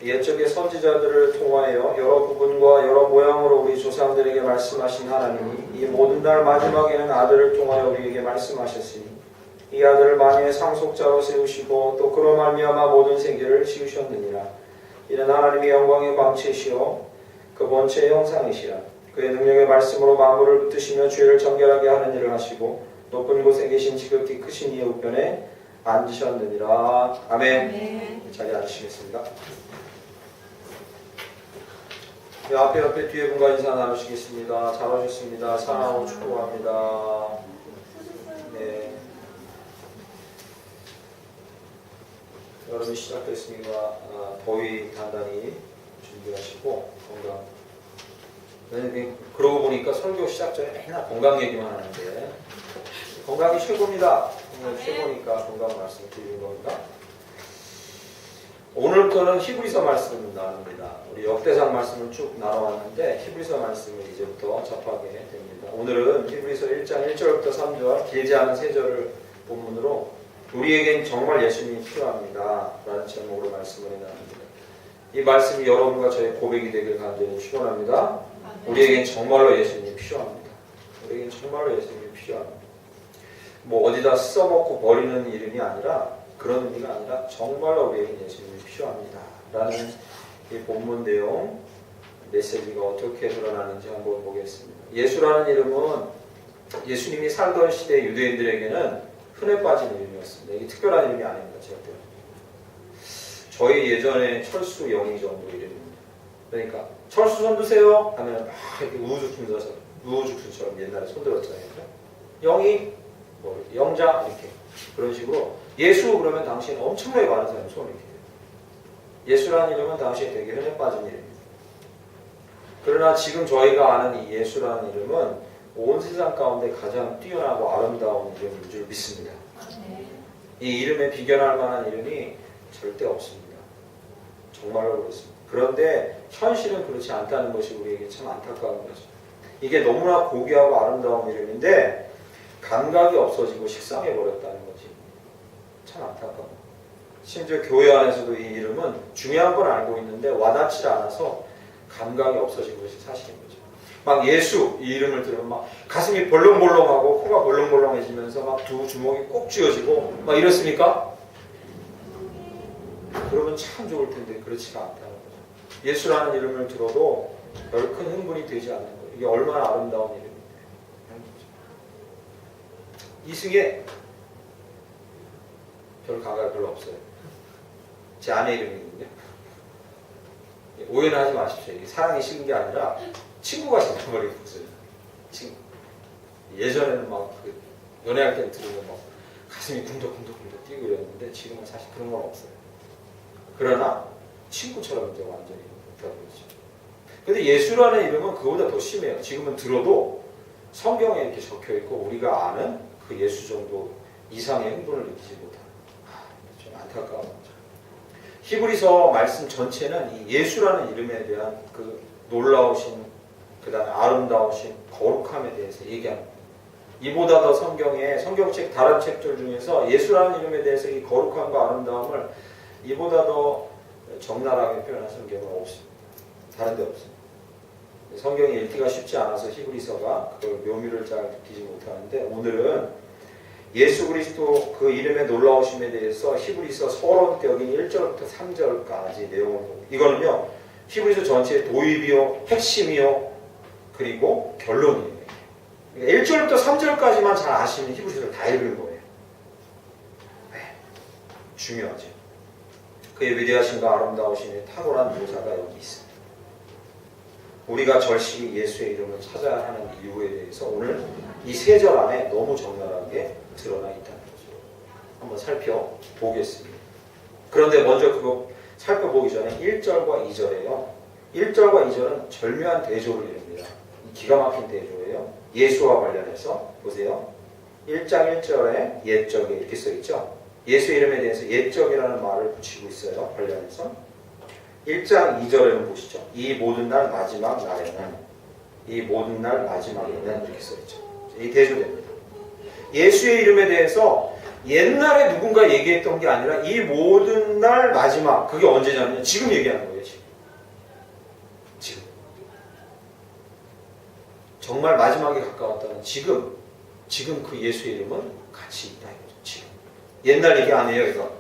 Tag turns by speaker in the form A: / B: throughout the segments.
A: 옛적의 선지자들을 통하여 여러 부분과 여러 모양으로 우리 조상들에게 말씀하신 하나님이 이 모든 날 마지막에는 아들을 통하여 우리에게 말씀하셨으니 이 아들을 만유의 상속자로 세우시고 또 그로 말미암아 모든 세계를 지으셨느니라. 이는 하나님의 영광의 광채시요 그 본체의 형상이시라. 그의 능력의 말씀으로 만물을 붙드시며 죄를 정결하게 하는 일을 하시고 높은 곳에 계신 지극히 크신 이의 우편에 앉으셨느니라. 아멘. 자리에 앉으시겠습니다. 네, 앞에 뒤에 분과 인사 나누시겠습니다. 잘 오셨습니다. 사랑하고 축복합니다. 네. 여름이 시작됐으니까 더위 단단히 준비하시고 건강. 그러고 보니까 설교 시작 전에 맨날 건강 얘기만 하는데 건강이 최고입니다. 최고니까 건강 말씀 드리는 겁니다. 오늘 거는 히브리서 말씀 나눕니다. 우리 역대상 말씀을 쭉 나눠왔는데 히브리서 말씀을 이제부터 접하게 됩니다. 오늘은 히브리서 1장 1절부터 3절 길지 않은 3절을 본문으로 우리에겐 정말 예수님이 필요합니다 라는 제목으로 말씀을 나눕니다. 이 말씀이 여러분과 저의 고백이 되길 간절히 축원합니다. 우리에겐 정말로 예수님이 필요합니다. 우리에겐 정말로 예수님이 필요합니다. 뭐 어디다 써먹고 버리는 이름이 아니라 그런 의미가 아니라 정말로 우리에겐 예수님이 필요합니다 라는 이 본문 내용 메시지가 어떻게 드러나는지 한번 보겠습니다. 예수라는 이름은 예수님이 살던 시대 유대인들에게는 흔해 빠진 이름이었습니다. 이게 특별한 이름이 아닙니다. 절대로. 저희 예전에 철수 영희 정도 이름입니다. 그러니까 철수 손 드세요 하면 막 이렇게 우후죽순처럼 옛날에 손 들었잖아요. 영희, 뭐 영자 이렇게 그런 식으로 예수 그러면 당시에는 엄청나게 많은 사람이 손을 이렇게 돼요. 예수라는 이름은 당시에 되게 흔해 빠진 이름입니다. 그러나 지금 저희가 아는 이 예수라는 이름은 온 세상 가운데 가장 뛰어나고 아름다운 이름인 줄 믿습니다. 이 이름에 비견할 만한 이름이 절대 없습니다. 정말로 그렇습니다. 그런데 현실은 그렇지 않다는 것이 우리에게 참 안타까운 거죠. 이게 너무나 고귀하고 아름다운 이름인데 감각이 없어지고 식상해버렸다는 거지. 참 안타까워. 심지어 교회 안에서도 이 이름은 중요한 건 알고 있는데 와닿지 않아서 감각이 없어진 것이 사실인 거죠. 막 예수 이 이름을 들으면 막 가슴이 벌렁벌렁하고 코가 벌렁벌렁해지면서 막 두 주먹이 꼭 쥐어지고 막 이렇습니까? 그러면 참 좋을 텐데 그렇지가 않다는 거죠. 예수라는 이름을 들어도 별 큰 흥분이 되지 않는 거예요. 이게 얼마나 아름다운 이름인데. 이승에 별 감각이 별로 없어요. 제 아내 이름이거든요. 오해는 하지 마십시오. 이게 사랑이 식은 게 아니라 친구가 생겨버리고 있어요. 친구. 예전에는 막 연애할 때 들으면 막 가슴이 쿵덕쿵덕쿵덕 뛰고 이랬는데 지금은 사실 그런 건 없어요. 그러나 친구처럼 이제 완전히 되어버리죠. 근데 예수라는 이름은 그보다 더 심해요. 지금은 들어도 성경에 이렇게 적혀 있고 우리가 아는 그 예수 정도 이상의 흥분을 느끼지 못하는 좀 안타까운 거죠. 히브리서 말씀 전체는 이 예수라는 이름에 대한 그 놀라우신 그 다음에 아름다우신 거룩함에 대해서 얘기합니다. 이보다 더 성경책 다른 책들 중에서 예수라는 이름에 대해서 이 거룩함과 아름다움을 이보다 더 적나라하게 표현한 성경은 없습니다. 다른 데 없습니다. 성경이 읽기가 쉽지 않아서 히브리서가 그걸 묘미를 잘 느끼지 못하는데 오늘은 예수 그리스도 그 이름의 놀라우심에 대해서 히브리서 서론격인 1절부터 3절까지 내용을 보고 이거는요 히브리서 전체의 도입이요 핵심이요 그리고 결론이에요. 그러니까 1절부터 3절까지만 잘 아시면 히브리서를 다 읽은 거예요. 네. 중요하죠. 그의 위대하심과 아름다우심의 탁월한 묘사가 여기 있습니다. 우리가 절실히 예수의 이름을 찾아야 하는 이유에 대해서 오늘 이 3절 안에 너무 적나라하게 드러나 있다는 거죠. 한번 살펴보겠습니다. 그런데 먼저 그거 살펴보기 전에 1절과 2절이에요. 1절과 2절은 절묘한 대조를 이룹니다. 기가 막힌 대조예요. 예수와 관련해서 보세요. 1장 1절에 옛적에 이렇게 써있죠. 예수 이름에 대해서 옛적이라는 말을 붙이고 있어요. 관련해서 1장 2절에는 보시죠. 이 모든 날 마지막 날에는 이 모든 날 마지막에는 이렇게 써있죠. 이 대조됩니다. 예수의 이름에 대해서 옛날에 누군가 얘기했던 게 아니라 이 모든 날 마지막, 그게 언제냐면 지금 얘기하는 거예요. 지금. 정말 마지막에 가까웠다는 지금 그 예수의 이름은 가치 있다 이거죠. 지금. 옛날 얘기 아니에요 이거.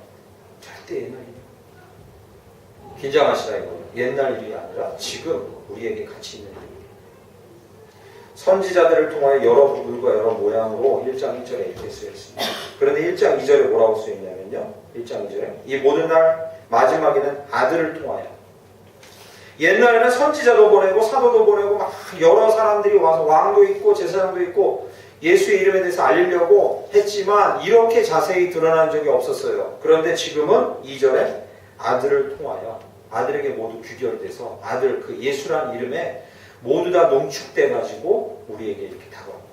A: 절대 옛날 일이에요. 긴장하시라 이거. 옛날 일이 아니라 지금 우리에게 가치 있는 일이에요. 선지자들을 통하여 여러 부분과 여러 모양으로 1장 1절에 이렇게 쓰여 있습니다. 그런데 1장 2절에 뭐라고 쓰여 있냐면요. 1장 2절에 이 모든 날 마지막에는 아들을 통하여. 옛날에는 선지자도 보내고 사도도 보내고 막 여러 사람들이 와서 왕도 있고 제사장도 있고 예수의 이름에 대해서 알리려고 했지만 이렇게 자세히 드러난 적이 없었어요. 그런데 지금은 2절에 아들을 통하여 아들에게 모두 귀결돼서 아들 그 예수라는 이름에 모두 다 농축돼가지고 우리에게 이렇게 다가온 거예요.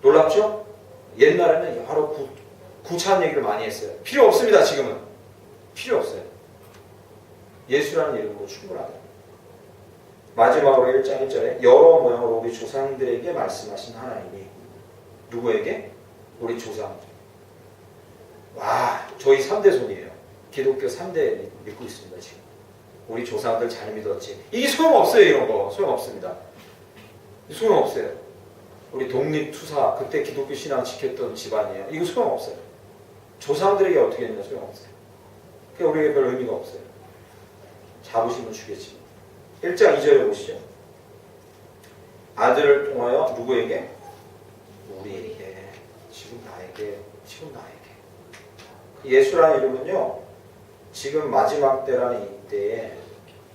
A: 놀랍죠? 옛날에는 여러 구차한 얘기를 많이 했어요. 필요 없습니다. 지금은. 필요 없어요. 예수라는 이름으로 충분하다. 마지막으로 1장 1절에 여러 모양으로 우리 조상들에게 말씀하신 하나님이 누구에게? 우리 조상. 와, 저희 3대 손이에요. 기독교 3대 믿고 있습니다. 지금. 우리 조상들 잘 믿었지. 이게 소용없어요. 이런 거. 소용없습니다. 소용없어요. 우리 독립투사 그때 기독교 신앙 지켰던 집안이에요. 이거 소용없어요. 조상들에게 어떻게 했냐 소용없어요. 그게 우리에게 별 의미가 없어요. 잡으시면 주겠지. 1장 2절에 보시죠. 아들을 통하여 누구에게? 우리에게. 지금 나에게. 예수라는 이름은요. 지금 마지막 때라는 이때에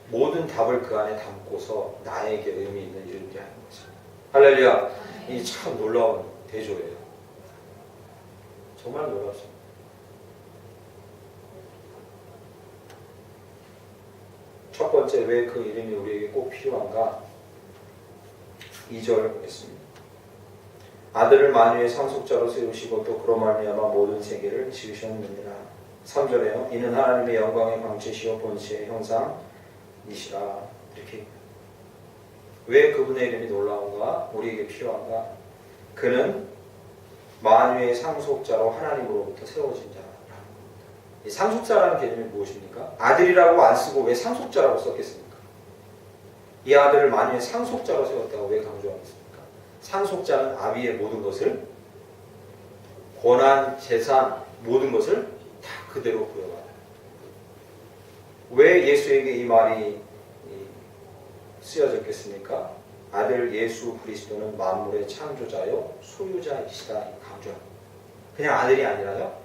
A: 모든 답을 그 안에 담고서 나에게 의미 있는 이름이 하는 거죠. 할렐루야. 이 참 놀라운 대조예요. 정말 놀랍습니다. 첫 번째 왜 그 이름이 우리에게 꼭 필요한가? 2절 보겠습니다. 아들을 만유의 상속자로 세우시고 또 그로 말미암아 모든 세계를 지으셨느니라. 3절에요. 이는 하나님의 영광의 광채시요 본체의 형상이시라. 이렇게. 왜 그분의 이름이 놀라운가? 우리에게 필요한가? 그는 만유의 상속자로 하나님으로부터 세워진 자라는 겁니다. 이 상속자라는 개념이 무엇입니까? 아들이라고 안 쓰고 왜 상속자라고 썼겠습니까? 이 아들을 만유의 상속자로 세웠다고 왜 강조하겠습니까? 상속자는 아비의 모든 것을 권한, 재산, 모든 것을 다 그대로 부여받아요. 왜 예수에게 이 말이 쓰여졌겠습니까? 아들 예수 그리스도는 만물의 창조자요 소유자이시다 강조합니다. 그냥 아들이 아니라요.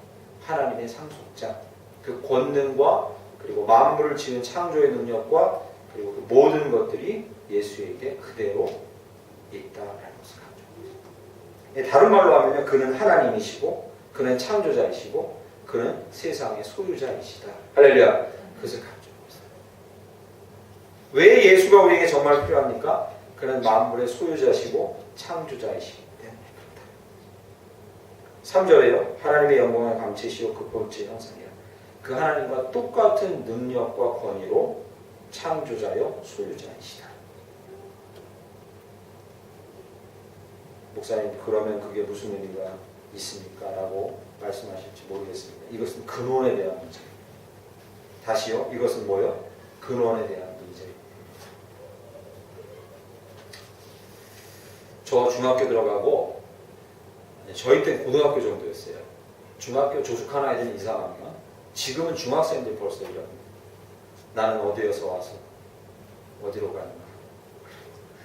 A: 하나님의 상속자. 그 권능과 그리고 만물을 지은 창조의 능력과 그리고 그 모든 것들이 예수에게 그대로 있다라는 것을 강조합니다. 다른 말로 하면 그는 하나님이시고 그는 창조자이시고 그는 세상의 소유자이시다. 할렐루야. 그것을 강조합니다. 왜 예수가 우리에게 정말 필요합니까? 그는 만물의 소유자시고 창조자이시기 때문에 그렇다. 3절에요. 하나님의 영광의 광채시요 그 본체 형상이라. 그 하나님과 똑같은 능력과 권위로 창조자요 소유자이시다. 목사님 그러면 그게 무슨 의미가 있습니까? 라고 말씀하실지 모르겠습니다. 이것은 근원에 대한 문제입니다. 다시요. 이것은 뭐요? 근원에 대한 문제입니다. 저 중학교 들어가고 저희 때 고등학교 정도였어요. 중학교 조숙하는 아이들은 이상하면 지금은 중학생들이 벌써 이럽니다. 나는 어디에서 와서 어디로 가는가.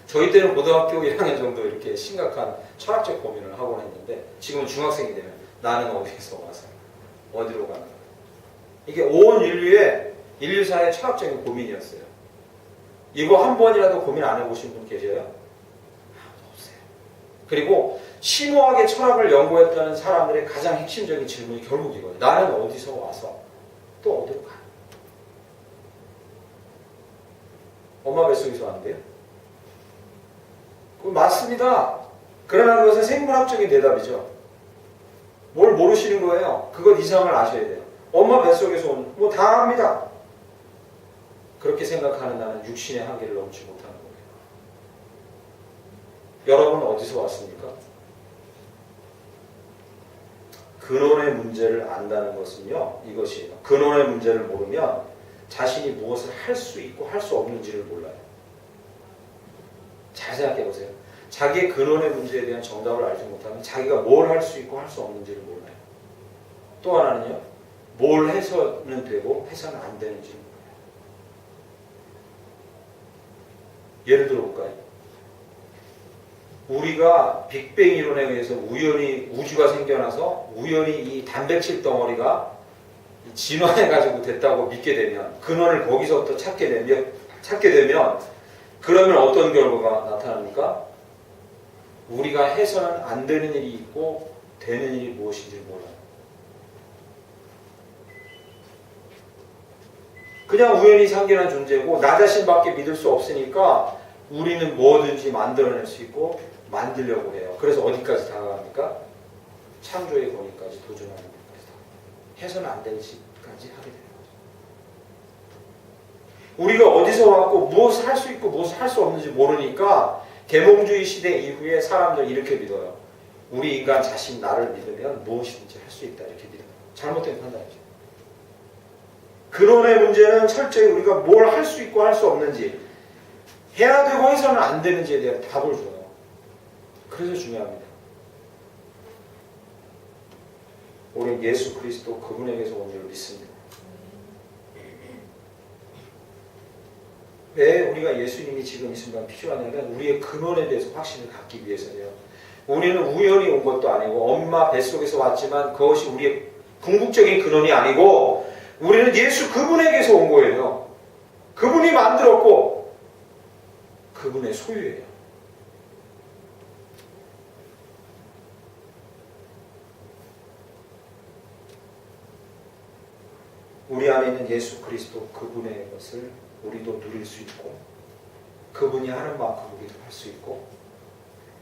A: 저희 때는 고등학교 1학년 정도 이렇게 심각한 철학적 고민을 하곤 했는데 지금은 중학생이 되면 나는 어디에서 와서 어디로 가는가. 이게 온 인류사의 철학적인 고민이었어요. 이거 한 번이라도 고민 안 해보신 분 계세요? 아무도 없어요. 그리고 심오하게 철학을 연구했다는 사람들의 가장 핵심적인 질문이 결국 이거예요. 나는 어디서 와서 또 어디로 가? 엄마 뱃속에서 왔는데요? 맞습니다. 그러나 그것은 생물학적인 대답이죠. 뭘 모르시는 거예요. 그것 이상을 아셔야 돼요. 엄마 뱃속에서 온, 뭐 다 압니다. 그렇게 생각하는 나는 육신의 한계를 넘지 못하는 거예요. 여러분은 어디서 왔습니까? 근원의 문제를 안다는 것은요, 이것이에요. 근원의 문제를 모르면 자신이 무엇을 할 수 있고 할 수 없는지를 몰라요. 잘 생각해 보세요. 자기의 근원의 문제에 대한 정답을 알지 못하면 자기가 뭘 할 수 있고 할 수 없는지를 몰라요. 또 하나는요, 뭘 해서는 되고 해서는 안 되는지 몰라요. 예를 들어 볼까요? 우리가 빅뱅 이론에 의해서 우연히 우주가 생겨나서 우연히 이 단백질 덩어리가 진화해가지고 됐다고 믿게 되면, 근원을 거기서부터 찾게 되면 그러면 어떤 결과가 나타납니까? 우리가 해서는 안 되는 일이 있고 되는 일이 무엇인지 몰라요. 그냥 우연히 생겨난 존재고 나 자신밖에 믿을 수 없으니까 우리는 뭐든지 만들어낼 수 있고 만들려고 해요. 그래서 어디까지 다가갑니까? 창조의 권위까지 도전하는 것까지 다. 해서는 안 되는 짓까지 하게 되는 거죠. 우리가 어디서 왔고 무엇을 할 수 있고 무엇을 할 수 없는지 모르니까 계몽주의 시대 이후에 사람들 이렇게 믿어요. 우리 인간 자신 나를 믿으면 무엇이든지 할 수 있다 이렇게 믿어요. 잘못된 판단이죠. 근원의 문제는 철저히 우리가 뭘 할 수 있고 할 수 없는지, 해야 되고 해서는 안 되는지에 대한 답을 줘요. 그래서 중요합니다. 우리는 예수 그리스도 그분에게서 온 줄 믿습니다. 왜 우리가 예수님이 지금 이 순간 필요하냐면 우리의 근원에 대해서 확신을 갖기 위해서예요. 우리는 우연히 온 것도 아니고 엄마 뱃속에서 왔지만 그것이 우리의 궁극적인 근원이 아니고 우리는 예수 그분에게서 온 거예요. 그분이 만들었고 그분의 소유예요. 우리 안에 있는 예수 그리스도 그분의 것을 우리도 누릴 수 있고, 그분이 하는 만큼 우리도 할 수 있고,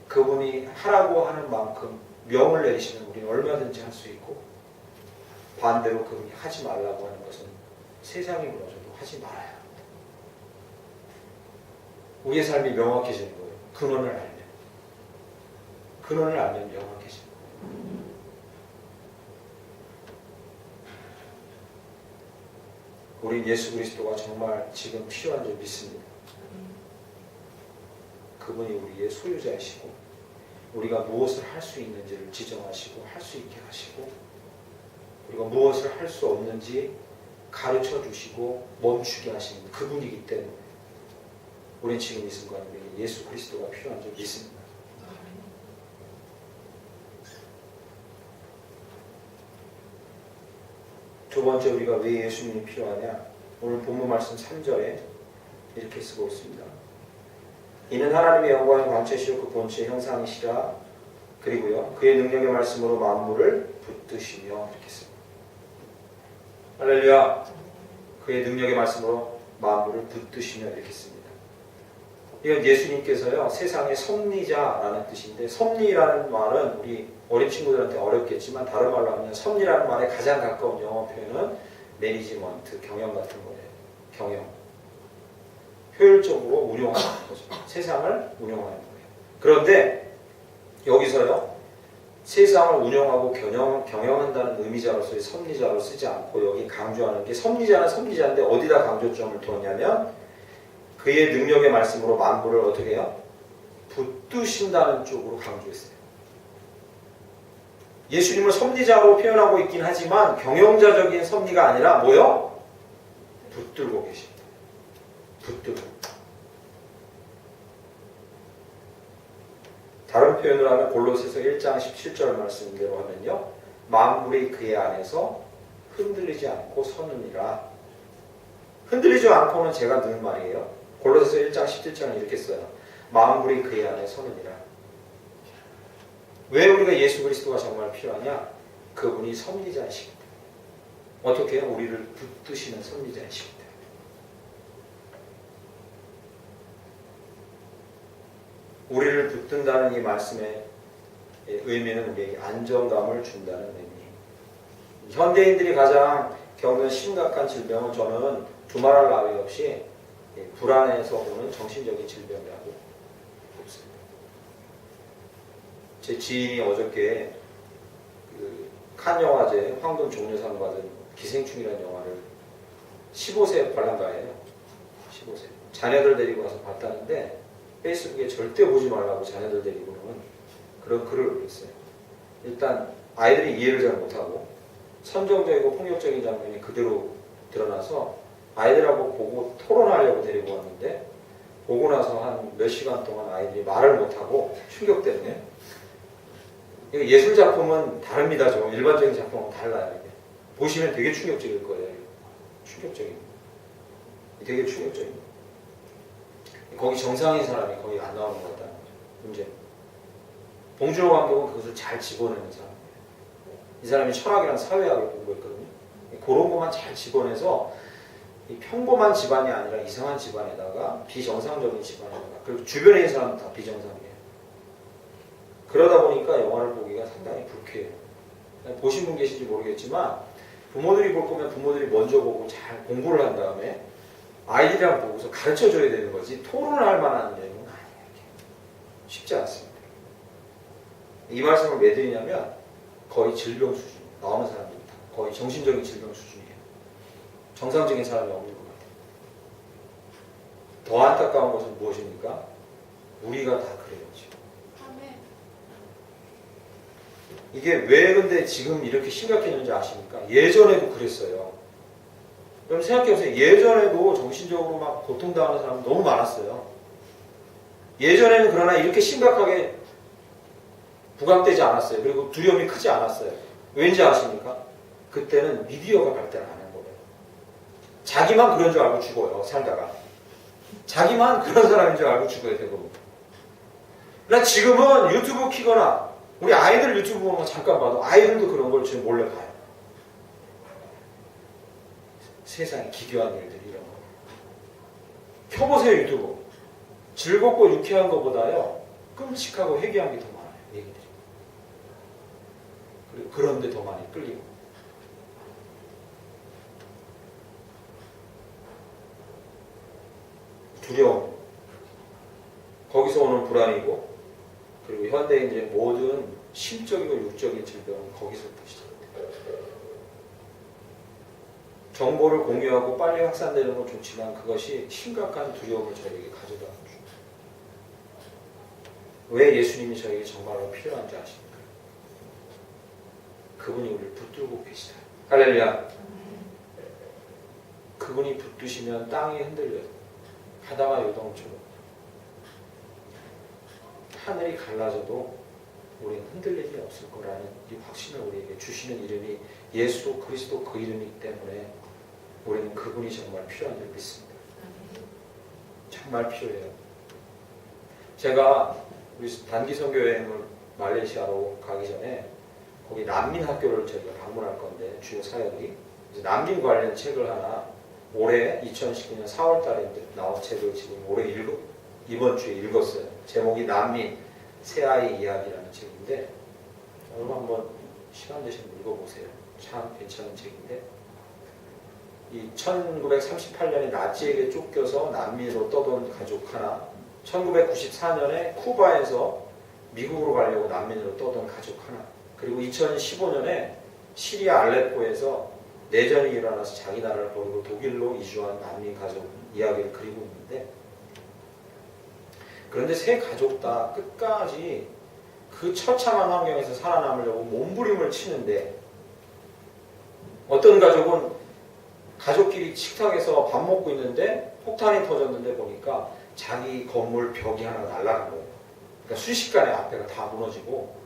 A: 그분이 하라고 하는 만큼 명을 내리시면 우리는 얼마든지 할 수 있고, 반대로 그분이 하지 말라고 하는 것은 세상이 무너져도 하지 말아야 합니다. 우리의 삶이 명확해지는 거예요. 근원을 알면. 근원을 알면 명확해지는 거예요. 우리 예수 그리스도가 정말 지금 필요한 줄 믿습니다. 그분이 우리의 소유자이시고 우리가 무엇을 할 수 있는지를 지정하시고 할 수 있게 하시고 우리가 무엇을 할 수 없는지 가르쳐 주시고 멈추게 하시는 그분이기 때문에 우리는 지금 이 순간 우리 예수 그리스도가 필요한 줄 믿습니다. 두 번째, 우리가 왜 예수님이 필요하냐? 오늘 본문 말씀 3절에 이렇게 쓰고 있습니다. 이는 하나님의 영광의 광채시요 그 본체의 형상이시라. 그리고요, 그의 능력의 말씀으로 만물을 붙드시며 이렇게 씁니다. 할렐루야. 그의 능력의 말씀으로 만물을 붙드시며 이렇게 씁니다. 이건 예수님께서요, 세상의 섭리자라는 뜻인데, 섭리라는 말은 우리 어린 친구들한테 어렵겠지만 다른 말로 하면 섭리라는 말에 가장 가까운 영어 표현은 매니지먼트, 경영 같은 거예요. 경영. 효율적으로 운영하는 거죠. 세상을 운영하는 거예요. 그런데 여기서요, 세상을 운영하고 경영한다는 의미자로서의 섭리자로 쓰지 않고 여기 강조하는 게, 섭리자는 섭리자인데 어디다 강조점을 뒀냐면 그의 능력의 말씀으로 만물을 어떻게 해요? 붙드신다는 쪽으로 강조했어요. 예수님을 섭리자로 표현하고 있긴 하지만 경영자적인 섭리가 아니라 뭐요? 붙들고 계십니다. 붙들고. 다른 표현을 하면 골로새서 1장 17절 말씀대로 하면요, 만물이 그의 안에서 흔들리지 않고 서느니라. 흔들리지 않고는 제가 넣은 말이에요. 골로새서 1장 17절은 이렇게 써요. 만물이 그의 안에 서느니라. 왜 우리가 예수 그리스도가 정말 필요하냐? 그분이 섭리자이시기 때문에. 어떻게 해요? 우리를 붙드시는 섭리자이시기 때문에. 우리를 붙든다는 이 말씀의 의미는 우리에게 안정감을 준다는 의미. 현대인들이 가장 겪는 심각한 질병은 저는 두말할 나위 없이 불안에서 오는 정신적인 질병이라고 봅니다. 제 지인이 어저께 칸 영화제 황금 종려상 받은 기생충이라는 영화를 15세 관람가예요. 15세. 자녀들 데리고 와서 봤다는데 페이스북에 절대 보지 말라고 자녀들 데리고는 그런 글을 올렸어요. 일단 아이들이 이해를 잘 못하고 선정적이고 폭력적인 장면이 그대로 드러나서 아이들하고 보고 토론하려고 데리고 왔는데 보고 나서 한 몇 시간 동안 아이들이 말을 못하고 충격 때문에 예술 작품은 다릅니다. 좀 일반적인 작품은 달라요. 이게. 보시면 되게 충격적일 거예요. 충격적인. 되게 충격적인. 거기 정상인 사람이 거의 안 나오는 것 같다는 거죠. 문제. 봉준호 감독은 그것을 잘 집어내는 사람이에요. 이 사람이 철학이랑 사회학을 공부했거든요. 그런 것만 잘 집어내서 이 평범한 집안이 아니라 이상한 집안에다가 비정상적인 집안에다가 그리고 주변에 있는 사람은 다 비정상이에요. 그러다 보니까 영화를 보기가 상당히 불쾌해요. 보신 분 계신지 모르겠지만 부모들이 볼 거면 부모들이 먼저 보고 잘 공부를 한 다음에 아이들이랑 보고서 가르쳐줘야 되는 거지 토론을 할 만한 내용은 아니에요. 쉽지 않습니다. 이 말씀을 왜 드리냐면 거의 질병 수준 나오는 사람들입니다. 거의 정신적인 질병 수준이에요. 정상적인 사람이 없는 것 같아요. 더 안타까운 것은 무엇입니까? 우리가 다 그래요 지금. 이게 왜 근데 지금 이렇게 심각해졌는지 아십니까? 예전에도 그랬어요. 그럼 생각해보세요. 예전에도 정신적으로 막 고통당하는 사람 너무 많았어요. 예전에는 그러나 이렇게 심각하게 부각되지 않았어요. 그리고 두려움이 크지 않았어요. 왠지 아십니까? 그때는 미디어가 발달 안 한 거예요. 자기만 그런 줄 알고 죽어요. 살다가. 자기만 그런 사람인 줄 알고 죽어야 되고. 그러나 지금은 유튜브 키거나 우리 아이들 유튜브 보면 잠깐 봐도 아이들도 그런 걸 지금 몰래 봐요. 세상에 기괴한 일들이 이런 거. 켜보세요 유튜브. 즐겁고 유쾌한 것보다요 끔찍하고 회개한 게 더 많아요. 얘기들이. 그리고 그런데 더 많이 끌리고. 두려움. 거기서 오는 불안이고 그리고 현대인들의 모든 심적이고 육적인 질병은 거기서부터 시작됩니다. 정보를 공유하고 빨리 확산되는 건 좋지만 그것이 심각한 두려움을 저에게 가져다 줍니다. 왜 예수님이 저에게 정말로 필요한지 아십니까? 그분이 우리를 붙들고 계시다. 할렐루야. 그분이 붙드시면 땅이 흔들려요. 바다가 요동쳐요. 하늘이 갈라져도 우리는 흔들림이 없을 거라는 이 확신을 우리에게 주시는 이름이 예수 그리스도 그 이름이기 때문에 우리는 그분이 정말 필요한 줄 믿습니다. 정말 필요해요. 제가 우리 단기 선교 여행을 말레이시아로 가기 전에 거기 난민 학교를 저희가 방문할 건데 주요 사역이 난민 관련 책을 하나 올해 2019년 4월 달에 나온 책을 지금 올해 이번 주에 읽었어요. 제목이 난민 새아이 이야기라는 책인데 여러분 한번 시간 되시면 읽어보세요. 참 괜찮은 책인데 이 1938년에 나치에게 쫓겨서 난민으로 떠돈 가족 하나 1994년에 쿠바에서 미국으로 가려고 난민으로 떠돈 가족 하나 그리고 2015년에 시리아 알레포에서 내전이 일어나서 자기 나라를 버리고 독일로 이주한 난민 가족 이야기를 그리고 있는데 그런데 세 가족 다 끝까지 그 처참한 환경에서 살아남으려고 몸부림을 치는데 어떤 가족은 가족끼리 식탁에서 밥 먹고 있는데 폭탄이 터졌는데 보니까 자기 건물 벽이 하나 날아간 거예요. 그러니까 순식간에 앞에가 다 무너지고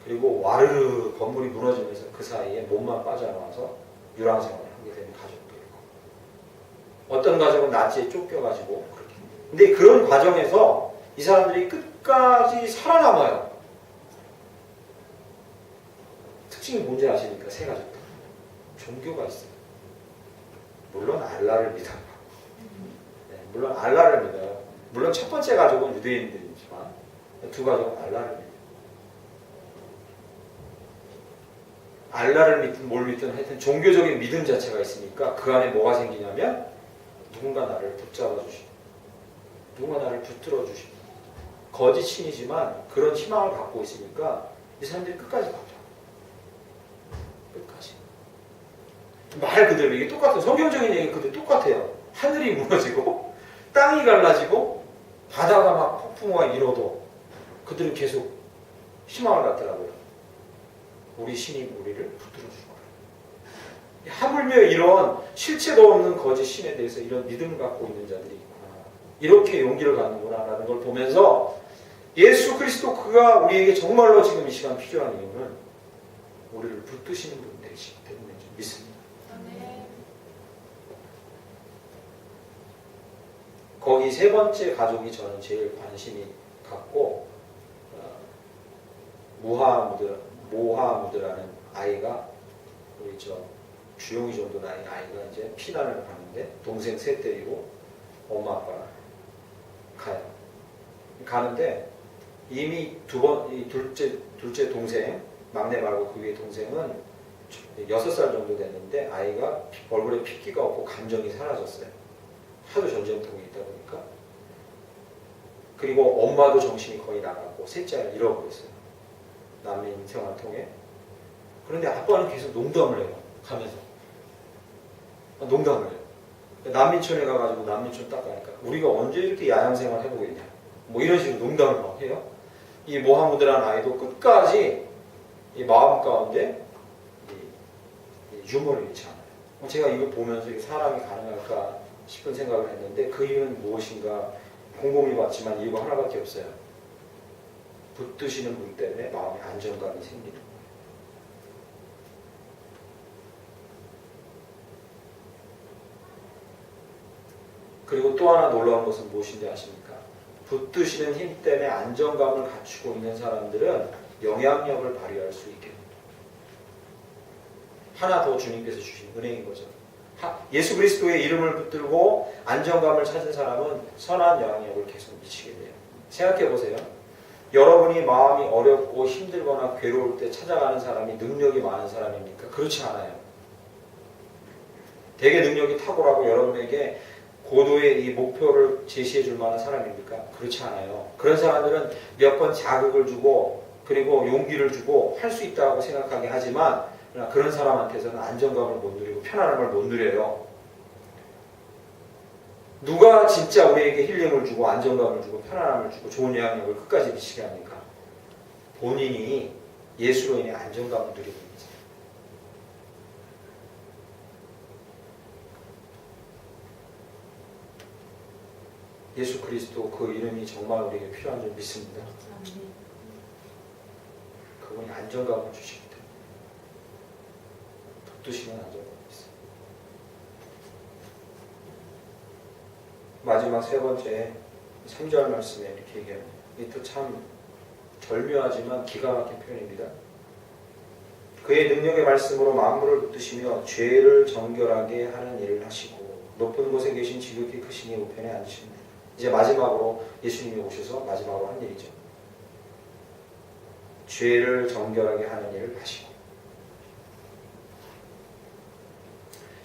A: 그리고 와르르 건물이 무너지면서 그 사이에 몸만 빠져나와서 유랑생활을 하게 되는 가족도 있고 어떤 가족은 나치에 쫓겨가지고 그렇게 근데 그런 과정에서 이 사람들이 끝까지 살아남아요. 특징이 뭔지 아십니까? 세 가족 다. 종교가 있어요. 물론 알라를 믿어요. 네, 물론 알라를 믿어요. 물론 첫 번째 가족은 유대인들이지만 두 가족은 알라를 믿어요. 알라를 믿든 뭘 믿든 하여튼 종교적인 믿음 자체가 있으니까 그 안에 뭐가 생기냐면 누군가 나를 붙잡아 주시고 누군가 나를 붙들어 주시고 거짓신이지만 그런 희망을 갖고 있으니까 이 사람들이 끝까지 가죠. 말 그대로 이게 똑같아요. 성경적인 얘기 그대로 똑같아요. 하늘이 무너지고 땅이 갈라지고 바다가 막 폭풍우가 일어도 그들은 계속 희망을 갖더라고요. 우리 신이 우리를 붙들어 줄 거예요. 하물며 이런 실체도 없는 거짓 신에 대해서 이런 믿음을 갖고 있는 자들이 있구나. 이렇게 용기를 갖는구나라는 걸 보면서 예수 그리스도 그가 우리에게 정말로 지금 이 시간 필요한 이유는 우리를 붙드시는 분 되시기 때문에 믿습니다. 거기 세 번째 가족이 저는 제일 관심이 갔고 모하무드라는 아이가 우리 저 주용이 정도 나이 아이가 이제 피난을 가는데 동생 셋 데리고 엄마 아빠랑 가요. 가는데 이미 이 둘째 동생 막내 말고 그 위에 동생은 6살 정도 됐는데 아이가 얼굴에 핏기가 없고 감정이 사라졌어요. 하도 전쟁통이 있다 보니까. 그리고 엄마도 정신이 거의 나갔고 셋째 아이를 잃어버렸어요. 난민 생활 통해. 그런데 아빠는 계속 농담을 해요. 가면서. 농담을 해요. 난민촌에 가가지고 난민촌 딱 가니까 우리가 언제 이렇게 야영생활 해보겠냐. 뭐 이런 식으로 농담을 막 해요. 이 모하무드라는 아이도 끝까지 이 마음 가운데 이 유머를 잃지 않아요. 제가 이거 보면서 이게 사람이 가능할까 싶은 생각을 했는데 그 이유는 무엇인가 곰곰이 봤지만 이유가 하나밖에 없어요. 붙드시는 분 때문에 마음의 안정감이 생기는 거예요. 그리고 또 하나 놀라운 것은 무엇인지 아십니까? 붙드시는 힘 때문에 안정감을 갖추고 있는 사람들은 영향력을 발휘할 수 있게 됩니다. 하나 더 주님께서 주신 은혜인 거죠. 예수 그리스도의 이름을 붙들고 안정감을 찾은 사람은 선한 영향력을 계속 미치게 돼요. 생각해 보세요. 여러분이 마음이 어렵고 힘들거나 괴로울 때 찾아가는 사람이 능력이 많은 사람입니까? 그렇지 않아요. 되게 능력이 탁월하고 여러분에게 고도의 이 목표를 제시해 줄 만한 사람입니까? 그렇지 않아요. 그런 사람들은 몇 번 자극을 주고 그리고 용기를 주고 할 수 있다고 생각하게 하지만 그런 사람한테서는 안정감을 못 누리고 편안함을 못 누려요. 누가 진짜 우리에게 힐링을 주고 안정감을 주고 편안함을 주고 좋은 영향력을 끝까지 미치게 합니까? 본인이 예수로 인해 안정감을 누리고 있는 거죠. 예수 그리스도 그 이름이 정말 우리에게 필요한 줄 믿습니다. 그분이 안정감을 주시기 때문에 붙드시는 안정감이 있어요. 마지막 세 번째 3절 말씀에 이렇게 얘기합니다. 이것도 참 절묘하지만 기가 막힌 표현입니다. 그의 능력의 말씀으로 만물을 붙드시며 죄를 정결하게 하는 일을 하시고 높은 곳에 계신 지극히 크신 이 우편에 앉으십니다. 이제 마지막으로 예수님이 오셔서 마지막으로 한 일이죠. 죄를 정결하게 하는 일을 하시고.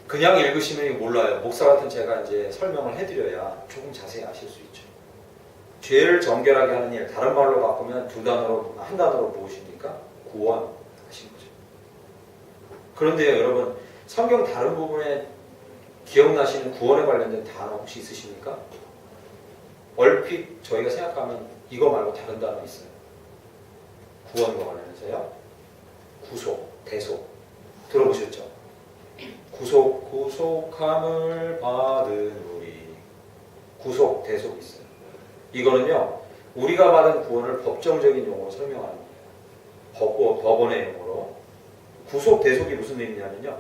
A: 그냥 읽으시면 몰라요. 목사 같은 제가 이제 설명을 해드려야 조금 자세히 아실 수 있죠. 죄를 정결하게 하는 일, 다른 말로 바꾸면 한 단어로 무엇입니까? 구원 하신 거죠. 그런데요, 여러분, 성경 다른 부분에 기억나시는 구원에 관련된 단어 혹시 있으십니까? 얼핏 저희가 생각하면 이거 말고 다른 단어 있어요. 구원과 관련해서요. 구속, 대속. 들어보셨죠? 구속함을 받은 우리. 구속, 대속 있어요. 이거는요, 우리가 받은 구원을 법정적인 용어로 설명하는 거예요. 법원의 용어로. 구속, 대속이 무슨 의미냐면요.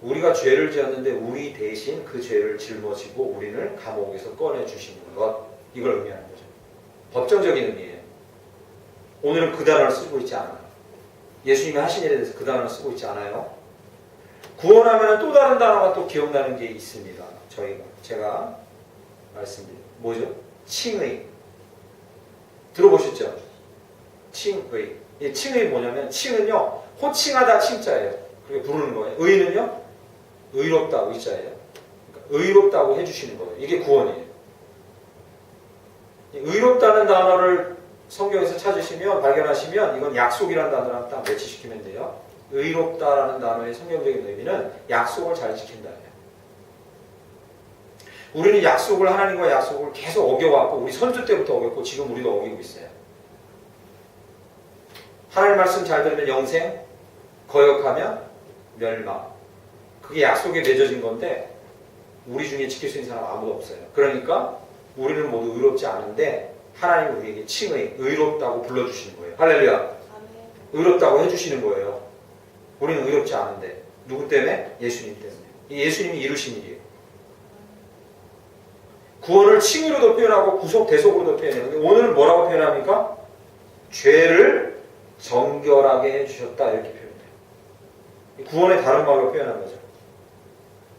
A: 우리가 죄를 지었는데 우리 대신 그 죄를 짊어지고 우리를 감옥에서 꺼내주시는 것. 이걸 의미하는 거죠. 법정적인 의미예요. 오늘은 그 단어를 쓰고 있지 않아요. 예수님이 하신 일에 대해서 그 단어를 쓰고 있지 않아요. 구원하면 또 다른 단어가 또 기억나는 게 있습니다. 제가 말씀드린 뭐죠? 칭의. 들어보셨죠? 칭의. 이 칭의 뭐냐면 칭은요 호칭하다 칭자예요. 그렇게 부르는 거예요. 의는요 의롭다 의자예요. 그러니까 의롭다고 해주시는 거예요. 이게 구원이에요. 의롭다는 단어를 성경에서 찾으시면 발견하시면 이건 약속이라는 단어랑 딱 매치시키면 돼요. 의롭다라는 단어의 성경적인 의미는 약속을 잘 지킨다예요. 우리는 하나님과 약속을 계속 어겨왔고 우리 선조 때부터 어겼고 지금 우리도 어기고 있어요. 하나님 말씀 잘 들으면 영생, 거역하면 멸망. 그게 약속에 맺어진 건데 우리 중에 지킬 수 있는 사람 아무도 없어요. 그러니까 우리는 모두 의롭지 않은데 하나님은 우리에게 칭의, 의롭다고 불러주시는 거예요. 할렐루야. 의롭다고 해주시는 거예요. 우리는 의롭지 않은데 누구 때문에? 예수님 때문에. 예수님이 이루신 일이에요. 구원을 칭의로도 표현하고 구속, 대속으로도 표현해요. 근데 오늘은 뭐라고 표현합니까? 죄를 정결하게 해주셨다 이렇게 표현해요. 구원의 다른 말로 표현한 거죠.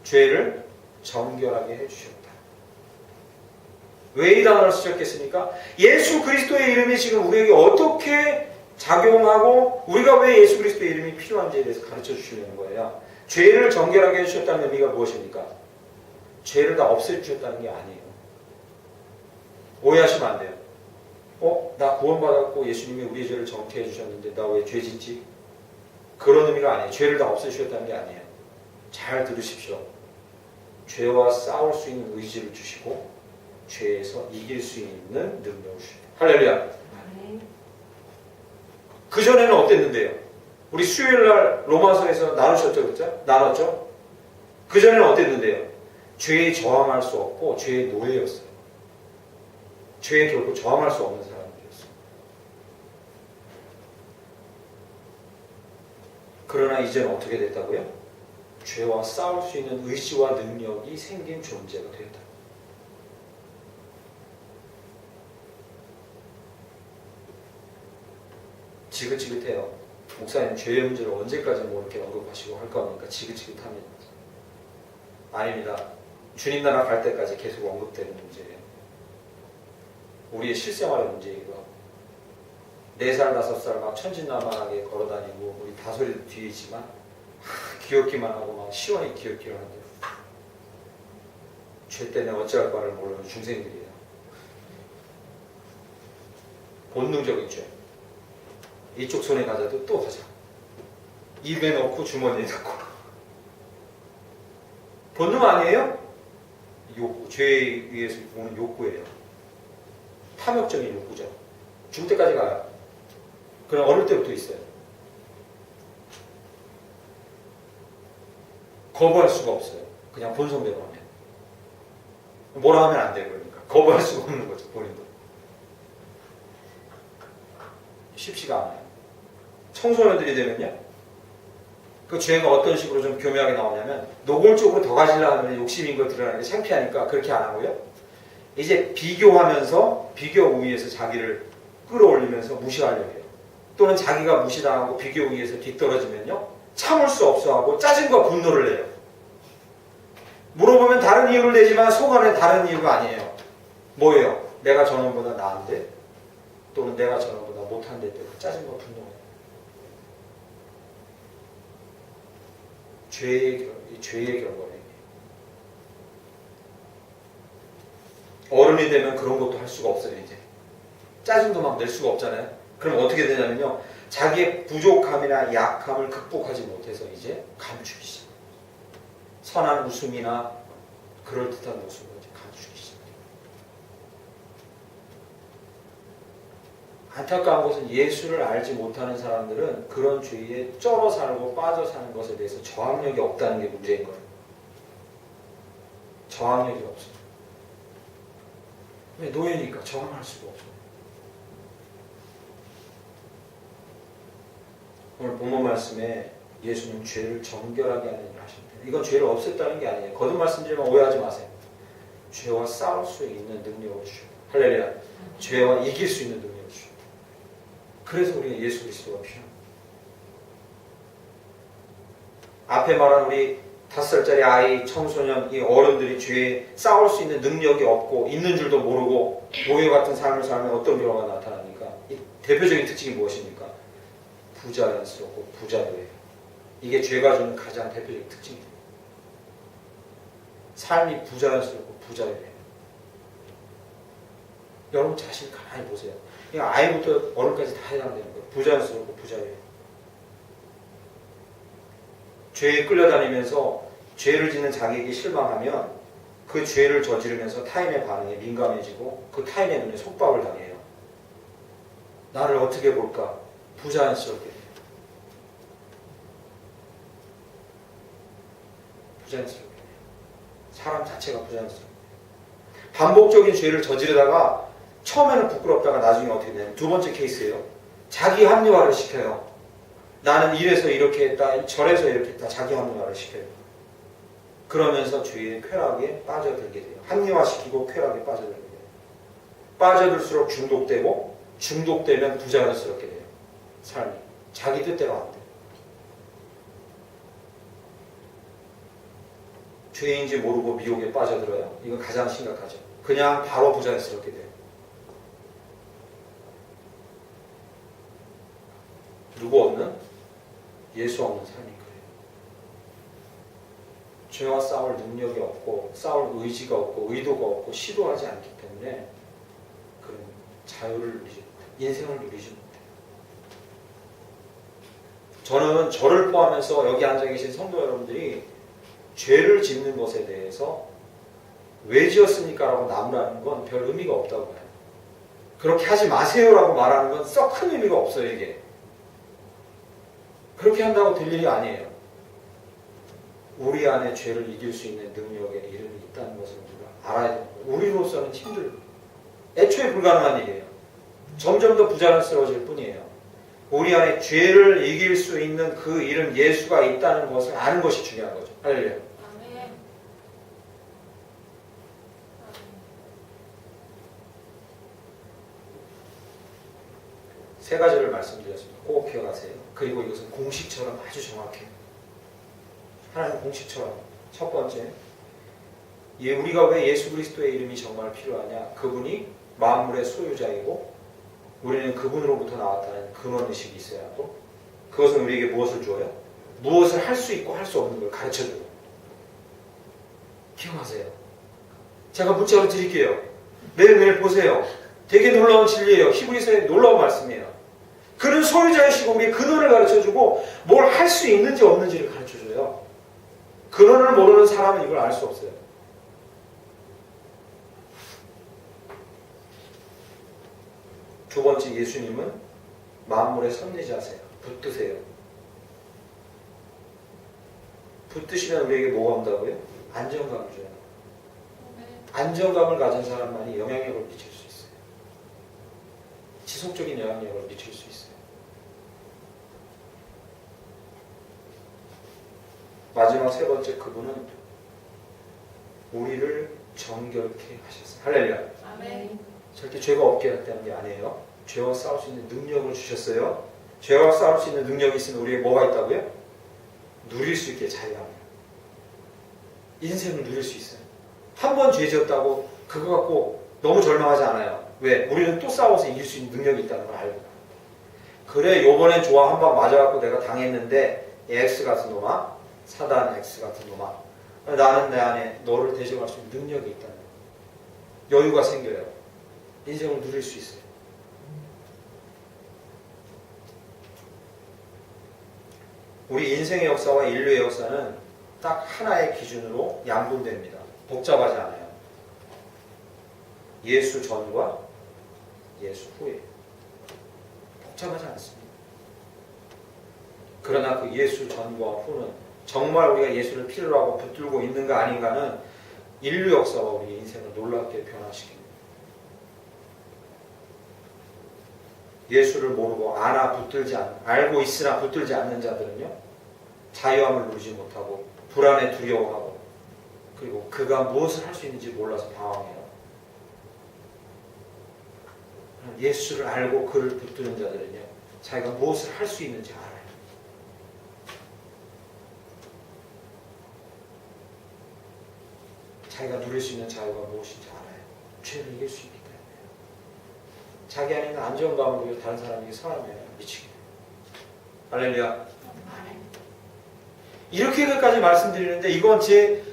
A: 죄를 정결하게 해주셨다. 왜 이 단어를 쓰셨겠습니까? 예수 그리스도의 이름이 지금 우리에게 어떻게 작용하고 우리가 왜 예수 그리스도의 이름이 필요한지에 대해서 가르쳐 주시려는 거예요. 죄를 정결하게 해주셨다는 의미가 무엇입니까? 죄를 다 없애주셨다는 게 아니에요. 오해하시면 안 돼요. 나 구원받았고 예수님이 우리의 죄를 정케해 주셨는데 나 왜 죄 짓지? 그런 의미가 아니에요. 죄를 다 없애주셨다는 게 아니에요. 잘 들으십시오. 죄와 싸울 수 있는 의지를 주시고 죄에서 이길 수 있는 능력을 주십니다. 할렐루야. 그전에는 어땠는데요? 우리 수요일날 로마서에서 나누셨죠? 그렇죠? 나눴죠? 그전에는 어땠는데요? 죄에 저항할 수 없고 죄의 노예였어요. 죄에 결코 저항할 수 없는 사람들이었어요. 그러나 이제는 어떻게 됐다고요? 죄와 싸울 수 있는 의지와 능력이 생긴 존재가 되었다. 지긋지긋해요. 목사님 죄의 문제를 언제까지 뭐 이렇게 언급하시고 할까 하니까 지긋지긋합니다. 아닙니다. 주님 나라 갈 때까지 계속 언급되는 문제예요. 우리의 실생활의 문제이기도 하고 4살, 5살 막 천진난만하게 걸어다니고 우리 다소리도 뒤에 있지만 귀엽기만 하고 막 시원히 귀엽기를 한대요. 죄 때문에 어찌할 바를 모르는 중생들이에요. 본능적인 죄. 이쪽 손에 가자도 또 가자. 입에 넣고 주머니에 넣고. 본능 아니에요? 욕구, 죄에 의해서 오는 욕구예요. 탐욕적인 욕구죠. 죽을 때까지 가요. 그럼 어릴 때부터 있어요. 거부할 수가 없어요. 그냥 본성대로 하면. 뭐라 하면 안 돼요. 그러니까. 거부할 수가 없는 거죠. 본인도. 쉽지가 않아요. 청소년들이 되면요. 그 죄가 어떤 식으로 좀 교묘하게 나오냐면 노골적으로 더 가지려고 하면 욕심인 걸 드러나는 게 창피하니까 그렇게 안 하고요. 이제 비교하면서 비교 우위에서 자기를 끌어올리면서 무시하려고 해요. 또는 자기가 무시당하고 비교 우위에서 뒤떨어지면요. 참을 수 없어 하고 짜증과 분노를 내요. 물어보면 다른 이유를 내지만 속 안에 다른 이유가 아니에요. 뭐예요? 내가 저놈보다 나은데 또는 내가 저놈보다 못한데 때문에 짜증과 분노가 죄의 결과예요. 어른이 되면 그런 것도 할 수가 없어요. 이제 짜증도 막 낼 수가 없잖아요. 그럼 어떻게 되냐면요. 자기의 부족함이나 약함을 극복하지 못해서 이제 감추기 시작해요. 선한 웃음이나 그럴듯한 모습을 이제 감추기 시작해요. 안타까운 것은 예수를 알지 못하는 사람들은 그런 죄에 쩔어 살고 빠져 사는 것에 대해서 저항력이 없다는 게 문제인 거예요. 저항력이 없어요. 왜? 노예니까 저항할 수가 없어요. 오늘 본문 말씀에 예수님 죄를 정결하게 하는 일을 하십니다. 이건 죄를 없앴다는 게 아니에요. 거듭 말씀드리면 오해하지 마세요. 죄와 싸울 수 있는 능력을 주십니다. 할렐루야. 죄와 이길 수 있는 능력을 주십니다. 그래서 우리가 예수 그리스도가 필요합니다. 앞에 말한 우리 5살짜리 아이, 청소년, 이 어른들이 죄에 싸울 수 있는 능력이 없고 있는 줄도 모르고 노예 같은 삶을 살면 어떤 결과가 나타납니까? 이 대표적인 특징이 무엇입니까? 부자연스럽고 부자도예요. 이게 죄가 주는 가장 대표적인 특징이에요. 삶이 부자연스럽고 부자예요. 여러분 자신 가만히 보세요. 아이부터 어른까지 다 해당되는 거예요. 부자연스럽고 부자예요. 죄에 끌려다니면서 죄를 짓는 자기에게 실망하면 그 죄를 저지르면서 타인의 반응에 민감해지고 그 타인의 눈에 속박을 당해요. 나를 어떻게 볼까? 부자연스럽게 돼요. 부자연스럽게 돼요. 사람 자체가 부자연스럽게 돼요. 반복적인 죄를 저지르다가 처음에는 부끄럽다가 나중에 어떻게 되냐면 두 번째 케이스예요. 자기 합리화를 시켜요. 나는 이래서 이렇게 했다, 저래서 이렇게 했다, 자기 합리화를 시켜요. 그러면서 죄의 쾌락에 빠져들게 돼요. 합리화시키고 쾌락에 빠져들게 돼요. 빠져들수록 중독되고 중독되면 부자연스럽게 돼요. 삶이. 자기 뜻대로 안 돼요. 죄인지 모르고 미혹에 빠져들어요. 이건 가장 심각하죠. 그냥 바로 부자연스럽게 돼요. 누구 없는? 예수 없는 삶인 거예요. 죄와 싸울 능력이 없고 싸울 의지가 없고 의도가 없고 시도하지 않기 때문에 그런 자유를 누리지 못해요. 인생을 누리지 못해요. 저는 저를 포함해서 여기 앉아 계신 성도 여러분들이 죄를 짓는 것에 대해서 왜 지었습니까? 라고 나무라는 건 별 의미가 없다고 봐요. 그렇게 하지 마세요 라고 말하는 건 썩 큰 의미가 없어요. 이게 그렇게 한다고 될 일이 아니에요. 우리 안에 죄를 이길 수 있는 능력의 이름이 있다는 것을 우리가 알아야 됩니다. 우리로서는 힘들고 애초에 불가능한 일이에요. 점점 더 부자연스러워질 뿐이에요. 우리 안에 죄를 이길 수 있는 그 이름 예수가 있다는 것을 아는 것이 중요한 거죠. 할렐루야. 세 가지를 말씀드렸습니다. 꼭 기억하세요. 그리고 이것은 공식처럼 아주 정확해요. 하나님 공식처럼. 첫 번째, 우리가 왜 예수 그리스도의 이름이 정말 필요하냐? 그분이 만물의 소유자이고 우리는 그분으로부터 나왔다는 근원의식이 있어야 하고, 그것은 우리에게 무엇을 주어요? 무엇을 할 수 있고 할 수 없는 걸 가르쳐줘요. 기억하세요. 제가 문자로 드릴게요. 매일매일 보세요. 되게 놀라운 진리예요. 히브리서의 놀라운 말씀이에요. 그는 소유자이시고 우리 근원을 가르쳐주고 뭘 할 수 있는지 없는지를 가르쳐줘요. 근원을 모르는 사람은 이걸 알 수 없어요. 두 번째, 예수님은 만물의 선지자세요. 붙드세요. 붙드시면 우리에게 뭐가 온다고요? 안정감을 줘요. 안정감을 가진 사람만이 영향력을 미칠 수 있어요. 지속적인 영향력을 미칠 수 있어요. 마지막 세 번째, 그분은 우리를 정결케 하셨어요. 할렐루야.
B: 아멘.
A: 절대 죄가 없게 했다는 게 아니에요. 죄와 싸울 수 있는 능력을 주셨어요. 죄와 싸울 수 있는 능력이 있으면 우리에게 뭐가 있다고요? 누릴 수 있게 자유합니다. 인생을 누릴 수 있어요. 한 번 죄 지었다고 그거 갖고 너무 절망하지 않아요. 왜? 우리는 또 싸워서 이길 수 있는 능력이 있다는 걸 알고. 그래, 요번엔 좋아 한 방 맞아갖고 내가 당했는데 X 같은 놈아, 사단 X 같은 놈아, 나는 내 안에 너를 대적할 수 있는 능력이 있다는 거예요. 여유가 생겨요. 인생을 누릴 수 있어요. 우리 인생의 역사와 인류의 역사는 딱 하나의 기준으로 양분됩니다. 복잡하지 않아요. 예수 전과 예수 후에. 복잡하지 않습니다. 그러나 그 예수 전과 후는 정말 우리가 예수를 필요로 하고 붙들고 있는가 아닌가는 인류 역사와 우리 인생을 놀랍게 변화시킵니다. 예수를 모르고 알고 있으나 붙들지 않는 자들은요, 자유함을 누리지 못하고 불안에 두려워하고, 그리고 그가 무엇을 할 수 있는지 몰라서 방황해요. 예수를 알고 그를 붙드는 자들은요, 자기가 무엇을 할 수 있는지 알아요. 자기가 누릴 수 있는 자유가 무엇인지 알아요. 죄를 이길 수 있기 때문에. 자기 안에 있는 안정감을 보여 다른 사람에게 선하면 미치게 돼요. 할렐루야. 이렇게까지 말씀드리는데 이건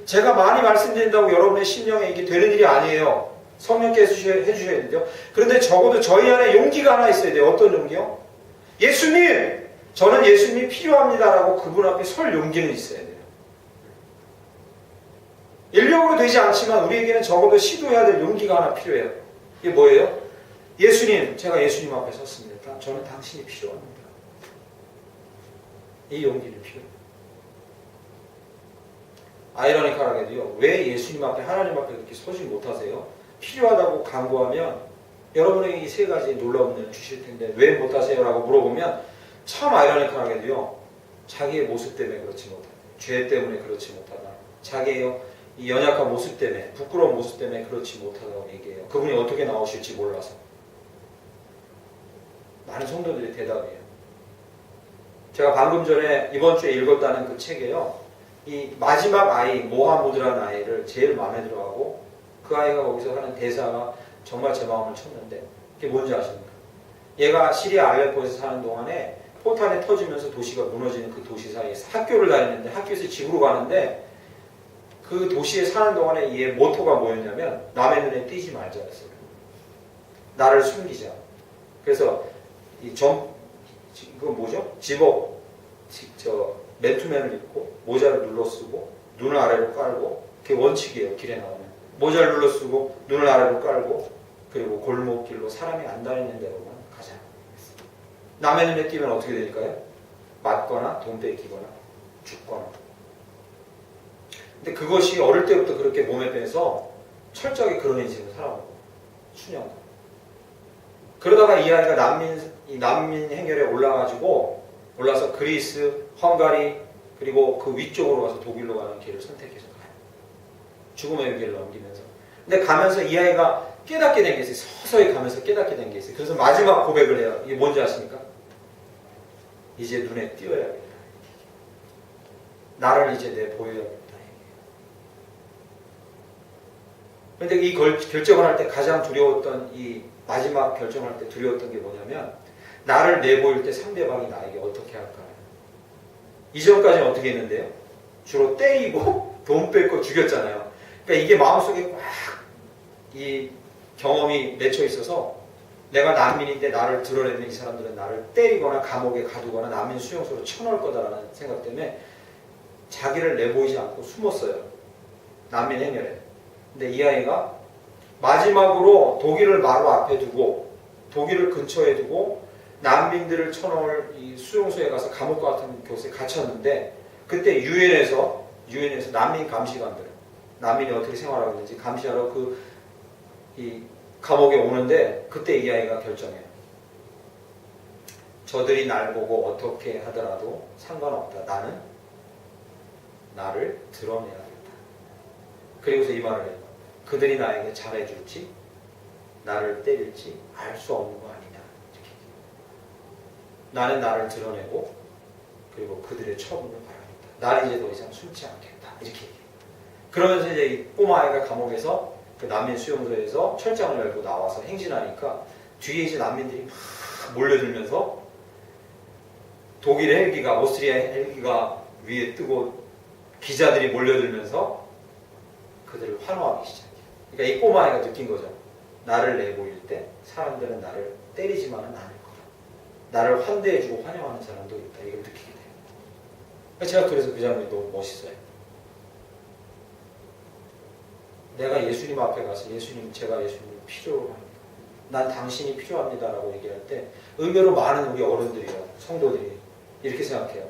A: 제가 많이 말씀드린다고 여러분의 심령에 이게 되는 일이 아니에요. 성령께서 해주셔야 되죠. 그런데 적어도 저희 안에 용기가 하나 있어야 돼요. 어떤 용기요? 예수님! 저는 예수님이 필요합니다라고 그분 앞에 설 용기는 있어야 돼요. 인력으로 되지 않지만 우리에게는 적어도 시도해야 될 용기가 하나 필요해요. 이게 뭐예요? 예수님, 제가 예수님 앞에 섰습니다. 저는 당신이 필요합니다. 이 용기는 필요해요. 아이러니컬하게도요. 왜 예수님 앞에, 하나님 앞에 그렇게 서지 못하세요? 필요하다고 간구하면 여러분에게 이 세 가지 놀라운 은혜를 주실 텐데 왜 못하세요? 라고 물어보면 참 아이러니컬하게도요. 자기의 모습 때문에 그렇지 못하다. 죄 때문에 그렇지 못하다. 자기의 이 연약한 모습 때문에, 부끄러운 모습 때문에 그렇지 못하다고 얘기해요. 그분이 어떻게 나오실지 몰라서. 많은 성도들의 대답이에요. 제가 방금 전에 이번 주에 읽었다는 그 책에요. 이 마지막 아이, 모하무드라는 아이를 제일 마음에 들어하고 그 아이가 거기서 하는 대사가 정말 제 마음을 쳤는데 그게 뭔지 아십니까? 얘가 시리아 알레포에서 사는 동안에 포탄이 터지면서 도시가 무너지는 그 도시 사이에서 학교를 다니는데 학교에서 집으로 가는데 그 도시에 사는 동안에 얘 모토가 뭐였냐면 남의 눈에 띄지 말자였어요. 나를 숨기자. 그래서 이건 뭐죠? 집업, 맨투맨을 입고 모자를 눌러 쓰고 눈을 아래로 깔고 그게 원칙이에요. 길에 나오면 모자를 눌러 쓰고 눈을 아래로 깔고 그리고 골목길로 사람이 안 다니는 데로만 가자. 남의 눈에 띄면 어떻게 될까요? 맞거나 돈 뺏기거나 죽거나. 근데 그것이 어릴 때부터 그렇게 몸에 배서 철저하게 그런 인생을 살아오고 수년. 그러다가 이 아이가 난민 행렬에 올라서 그리스, 헝가리 그리고 그 위쪽으로 가서 독일로 가는 길을 선택해서 가요. 죽음의 위기를 넘기면서. 근데 가면서 이 아이가 깨닫게 된 게 있어요. 서서히 가면서 깨닫게 된 게 있어요. 그래서 마지막 고백을 해요. 이게 뭔지 아십니까? 이제 눈에 띄어야겠다. 나를 이제 보여야겠다. 그런데 이 결정을 할 때 가장 두려웠던 이 마지막 결정할 때 두려웠던 게 뭐냐면 나를 내보일 때 상대방이 나에게 어떻게 할까? 이전까지는 어떻게 했는데요? 주로 때리고 돈 뺏고 죽였잖아요. 그러니까 이게 마음속에 꽉 이 경험이 맺혀 있어서 내가 난민인데 나를 드러내면 이 사람들은 나를 때리거나 감옥에 가두거나 난민 수용소로 쳐넣을 거다라는 생각 때문에 자기를 내보이지 않고 숨었어요. 난민 행렬에. 근데 이 아이가 마지막으로 독일을 마루 앞에 두고 독일을 근처에 두고 난민들을 쳐넣을 이 수용소에 가서 감옥 같은 곳에 갇혔는데 그때 유엔에서 난민 감시관들 난민이 어떻게 생활하고 있는지 감시하러 이 감옥에 오는데 그때 이 아이가 결정해요. 저들이 날 보고 어떻게 하더라도 상관없다. 나는 나를 드러내야겠다. 그리고서 이 말을 해요. 그들이 나에게 잘해줄지 나를 때릴지 알 수 없는 거 아니냐. 이렇게. 나는 나를 드러내고 그리고 그들의 처분을 바라겠다. 나를 이제 더 이상 숨지 않겠다. 이렇게 얘기해요. 그러면서 이제 이 꼬마아이가 감옥에서 그 난민 수용소에서 철장을 열고 나와서 행진하니까 뒤에 이제 난민들이 막 몰려들면서 독일 헬기가 오스트리아 헬기가 위에 뜨고 기자들이 몰려들면서 그들을 환호하기 시작해요. 그러니까 이 꼬마아이가 느낀 거죠. 나를 내보일 때 사람들은 나를 때리지만은 않을 거라. 나를 환대해주고 환영하는 사람도 있다. 이걸 느끼게 돼요. 제가 그래서 그 장면이 너무 멋있어요. 내가 예수님 앞에 가서 예수님, 제가 예수님 필요합니다. 난 당신이 필요합니다라고 얘기할 때 의외로 많은 우리 어른들이요, 성도들이 이렇게 생각해요.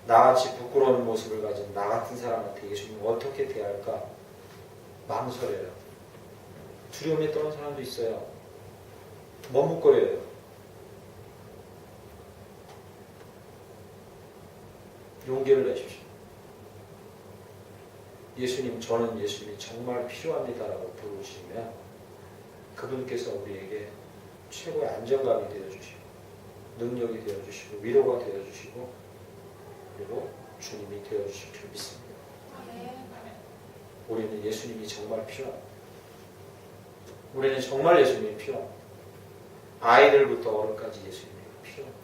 A: 나같이 부끄러운 모습을 가진 나 같은 사람한테 예수님 어떻게 대할까 망설여요. 두려움에 떠는 사람도 있어요. 머뭇거려요. 용기를 내십시오. 예수님, 저는 예수님이 정말 필요합니다라고 부르시면 그분께서 우리에게 최고의 안정감이 되어주시고 능력이 되어주시고 위로가 되어주시고 그리고 주님이 되어주실 줄 믿습니다. 우리는 예수님이 정말 필요합니다. 우리는 정말 예수님이 필요합니다. 아이들부터 어른까지 예수님이 필요합니다.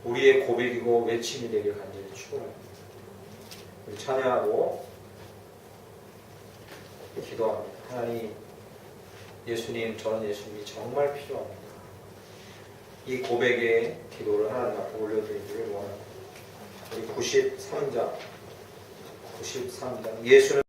A: 우리의 고백이고 외침이 되길 간절히 축원합니다. 우리 찬양하고 기도합니다. 하나님, 예수님, 저는 예수님이 정말 필요합니다. 이 고백의 기도를 하나님 앞에 올려드리기를 원합니다. 우리 93장 예수는